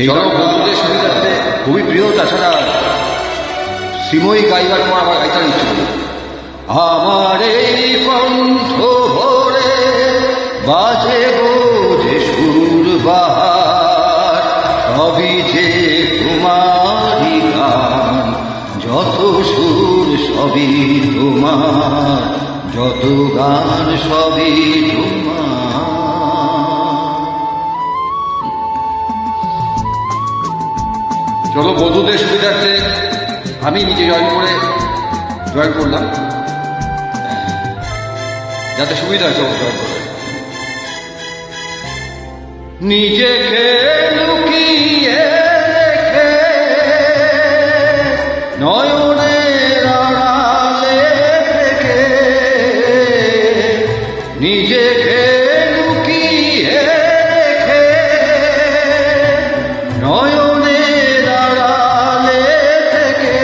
চলো বন্ধুদের সুবিধার্থে খুবই প্রিয়, তাছাড়া শ্রীময়ী গাইবার পর আমার গাইতে ইচ্ছে করি। আমার এই কণ্ঠ ভরে বাজে যে সুর বাহার, সবই যে তোমারই গান, যত সুর সবই তোমার, যত গান সবই তোমার। চলো বন্ধুদের সুবিধার্থে আমি নিজে জয়েন করলাম, যাতে সুবিধা হয় সব জয়েন করে। নিজেকে লুকিয়ে রেখে নয়নের আড়ালে থেকে, নিজেকে লুকিয়ে রেখে নয়নের আড়ালে থেকে,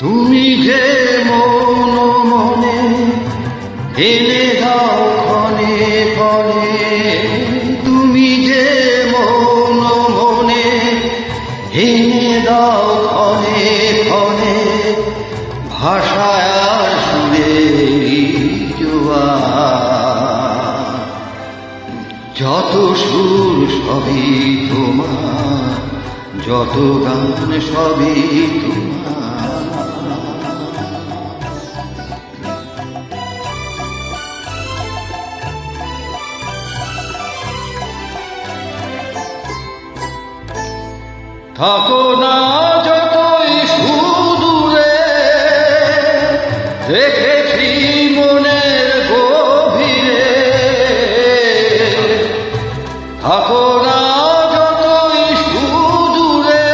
তুমি যে মন মনে এনে দাও ক্ষণে ক্ষণে, তুমি যে মন মনে এনে দাও ক্ষণে ক্ষণে, ভাষায় আর সুরেরই জোয়ার, যত সুর সবই তোমার, যত গান সবই তোমার। থাকো না যতই সুদূরে, রেখেছি মনের গভীরে, থাকো না যতই সুদূরে,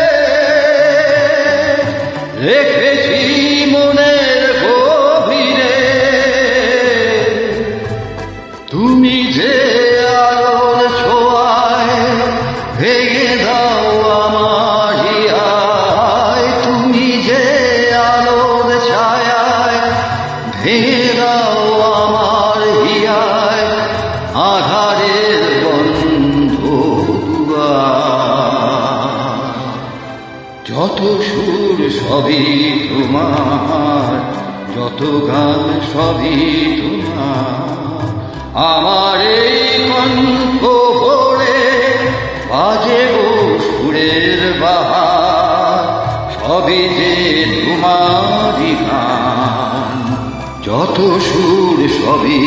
রেখেছি মনের গভীরে, তুমি যে আলোর ছোঁয়ায় ভেঙে দাও আমার হিয়ায়, তুমি যে আলোর ছায়ায় ভেঙে দাও আমার হিয়ায়, আধারের বন্ধ দুয়ার, যত সুর সবই তোমার, যত গান সবই তোমার। আমার এই কণ্ঠ ভরে বাজে সুরের বাহার, সবই যে তোমারই গান, যত সুর সবই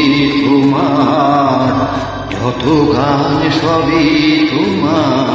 তোমার, যত গান সবই তোমার।